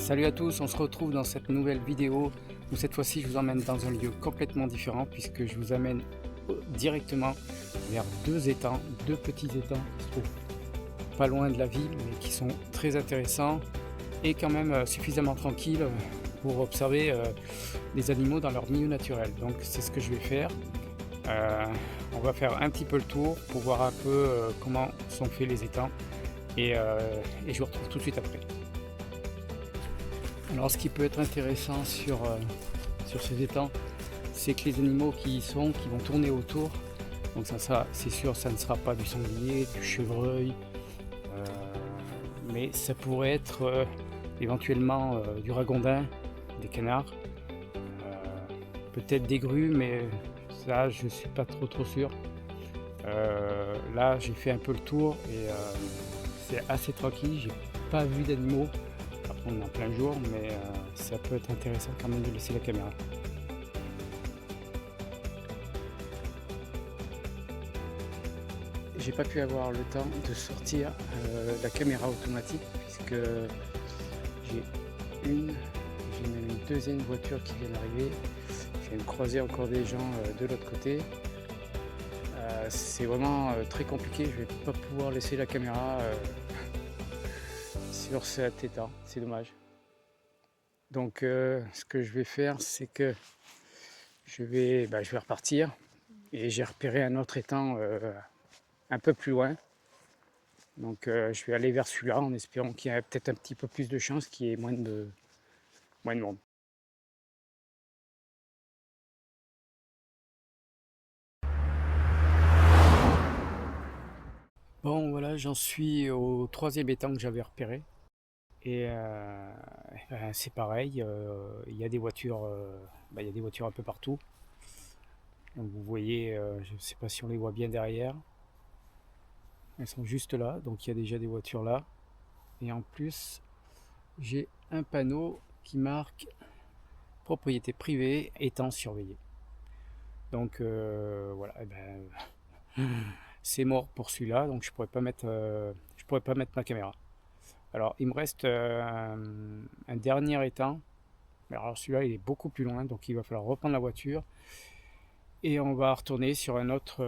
Salut à tous, on se retrouve dans cette nouvelle vidéo où cette fois-ci je vous emmène dans un lieu complètement différent puisque je vous amène directement vers deux étangs, deux petits étangs qui se trouvent pas loin de la ville mais qui sont très intéressants et quand même suffisamment tranquilles pour observer les animaux dans leur milieu naturel. Donc c'est ce que je vais faire. On va faire un petit peu le tour pour voir un peu comment sont faits les étangs et je vous retrouve tout de suite après. Alors ce qui peut être intéressant sur ces étangs, c'est que les animaux qui y sont, qui vont tourner autour, donc ça c'est sûr, ça ne sera pas du sanglier, du chevreuil, mais ça pourrait être éventuellement du ragondin, des canards, peut-être des grues, mais ça je suis pas trop sûr. Là j'ai fait un peu le tour et c'est assez tranquille, j'ai pas vu d'animaux. Après on est en plein jour, mais ça peut être intéressant quand même de laisser la caméra. J'ai pas pu avoir le temps de sortir la caméra automatique puisque j'ai même une deuxième voiture qui vient d'arriver. Je viens de croiser encore des gens de l'autre côté. C'est vraiment très compliqué, je vais pas pouvoir laisser la caméra sur cet étang, c'est dommage. Donc ce que je vais faire, c'est que je vais repartir et j'ai repéré un autre étang un peu plus loin. Donc je vais aller vers celui-là en espérant qu'il y ait peut-être un petit peu plus de chance, qu'il y ait moins de monde. Bon voilà, j'en suis au troisième étang que j'avais repéré. Et c'est pareil, il y a des voitures, il y a des voitures un peu partout. Donc vous voyez, je ne sais pas si on les voit bien derrière. Elles sont juste là, donc il y a déjà des voitures là. Et en plus, j'ai un panneau qui marque propriété privée, étang surveillé. Donc voilà, c'est mort pour celui-là, donc je pourrais pas mettre ma caméra. Alors il me reste un dernier étang. Alors celui-là il est beaucoup plus loin, donc il va falloir reprendre la voiture et on va retourner sur un autre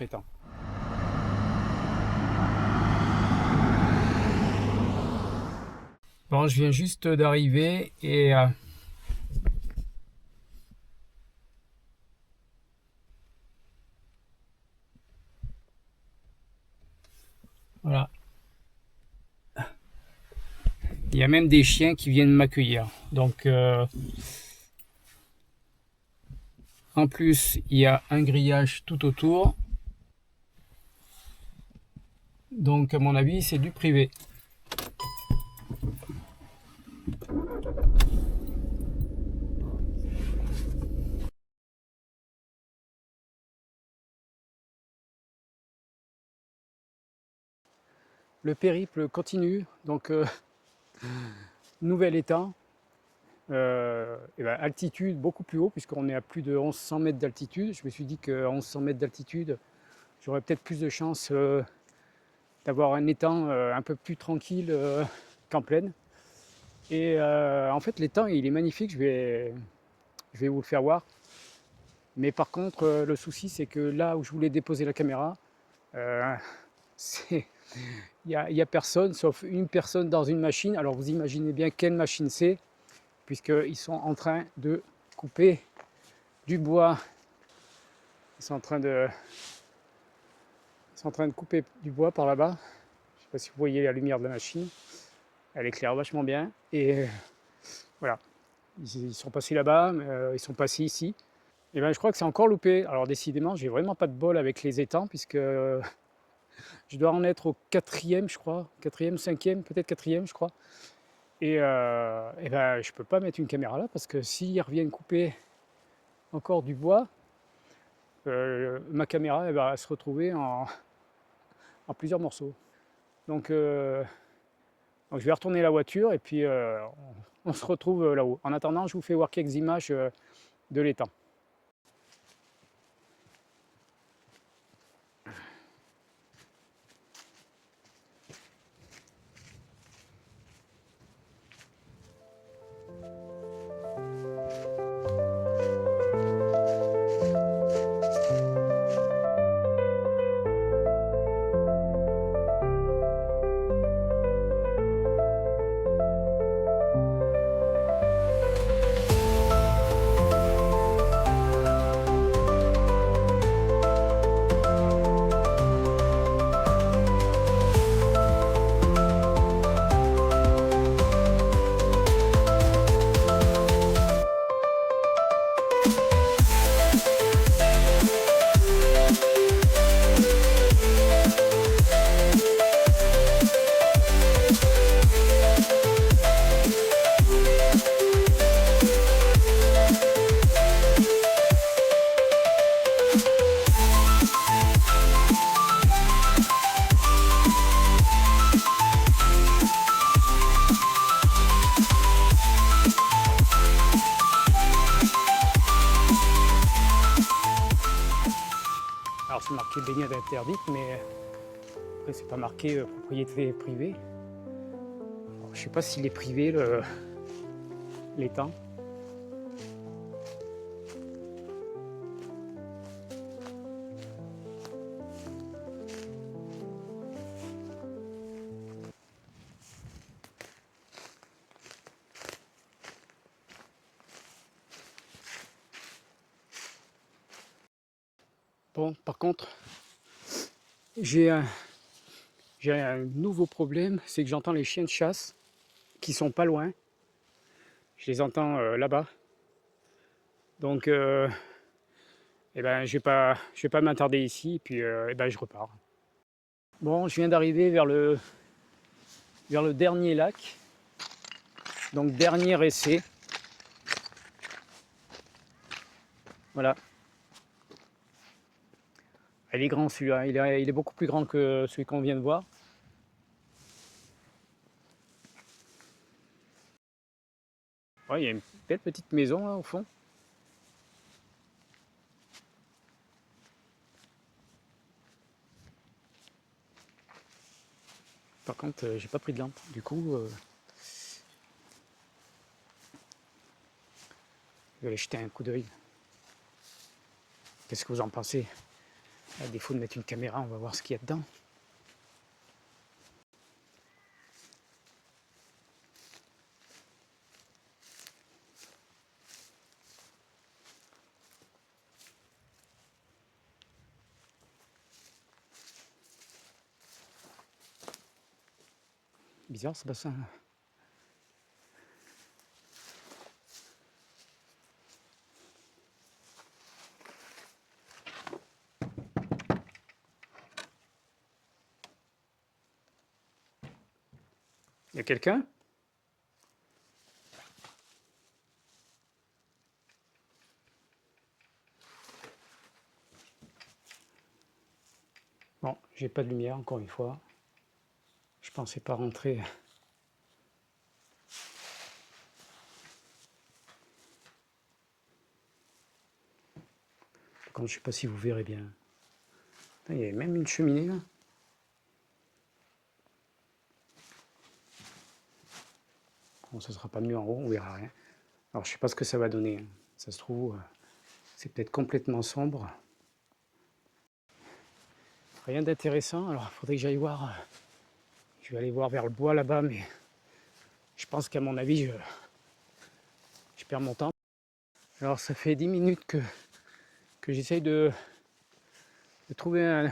étang. Bon, je viens juste d'arriver et voilà. Il y a même des chiens qui viennent m'accueillir. Donc en plus, il y a un grillage tout autour. Donc à mon avis, c'est du privé. Le périple continue, donc nouvel étang, altitude beaucoup plus haut puisqu'on est à plus de 1100 mètres d'altitude. Je me suis dit qu'à 1100 mètres d'altitude, j'aurais peut-être plus de chance d'avoir un étang un peu plus tranquille qu'en plaine. Et en fait l'étang il est magnifique, je vais vous le faire voir. Mais par contre le souci c'est que là où je voulais déposer la caméra, il n'y a personne sauf une personne dans une machine. Alors vous imaginez bien quelle machine c'est, puisqu'ils sont en train de couper du bois. Ils sont en train de couper du bois par là-bas. Je ne sais pas si vous voyez la lumière de la machine. Elle éclaire vachement bien. Et voilà. Ils sont passés là-bas, ils sont passés ici. Et ben je crois que c'est encore loupé. Alors décidément, j'ai vraiment pas de bol avec les étangs, puisque je dois en être au quatrième, je crois. Quatrième, cinquième, peut-être quatrième, je crois. Et je peux pas mettre une caméra là, parce que s'ils reviennent couper encore du bois, ma caméra elle va se retrouver en plusieurs morceaux. Donc je vais retourner la voiture et puis on se retrouve là-haut. En attendant, je vous fais voir quelques images de l'étang. c'est marqué baignade interdite, mais après c'est pas marqué propriété privée. Alors, je sais pas s'il est privé l'étang. Bon, par contre, j'ai un nouveau problème, c'est que j'entends les chiens de chasse qui sont pas loin. Je les entends là-bas. Donc, eh ben, je vais pas m'attarder ici, et puis eh ben, je repars. Bon, je viens d'arriver vers le dernier lac. Donc, dernier essai. Voilà. Il est grand celui-là, il est beaucoup plus grand que celui qu'on vient de voir. Ouais, il y a une belle petite maison là au fond. Par contre, j'ai pas pris de lampe. Du coup, je vais aller jeter un coup d'œil. Qu'est-ce que vous en pensez? À défaut de mettre une caméra, on va voir ce qu'il y a dedans. Bizarre ce bassin là. Il y a quelqu'un? Bon, j'ai pas de lumière encore une fois. Je pensais pas rentrer. Par contre, je sais pas si vous verrez bien. Il y a même une cheminée là. Bon, ça sera pas mieux en haut, on verra rien. Alors, je sais pas ce que ça va donner. Hein. Ça se trouve, c'est peut-être complètement sombre. Rien d'intéressant. Alors, il faudrait que j'aille voir. Je vais aller voir vers le bois là-bas, mais je pense qu'à mon avis, je perds mon temps. Alors, ça fait 10 minutes que j'essaye de trouver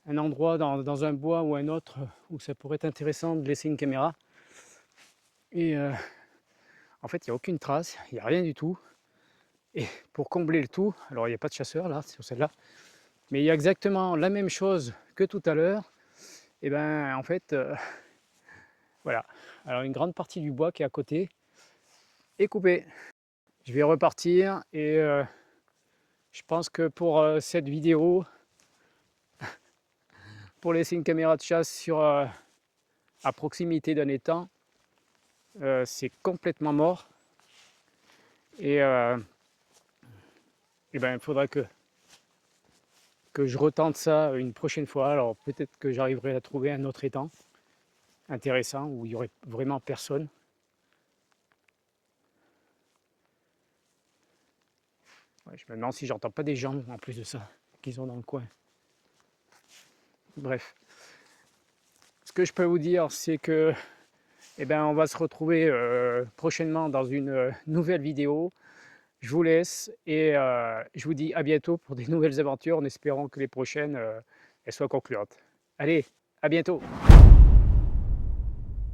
un endroit dans un bois ou un autre où ça pourrait être intéressant de laisser une caméra. Et en fait, il n'y a aucune trace, il n'y a rien du tout. Et pour combler le tout, alors il n'y a pas de chasseur là, sur celle-là, mais il y a exactement la même chose que tout à l'heure. Et ben en fait, voilà. Alors une grande partie du bois qui est à côté est coupée. Je vais repartir et je pense que pour cette vidéo, pour laisser une caméra de chasse à proximité d'un étang, c'est complètement mort. Et ben il faudra que je retente ça une prochaine fois. Alors peut-être que j'arriverai à trouver un autre étang intéressant où il y aurait vraiment personne. Ouais, je me demande si j'entends pas des gens en plus de ça qui sont dans le coin. Bref, ce que je peux vous dire, c'est que eh ben, on va se retrouver prochainement dans une nouvelle vidéo. Je vous laisse et je vous dis à bientôt pour des nouvelles aventures en espérant que les prochaines elles soient concluantes. Allez, à bientôt!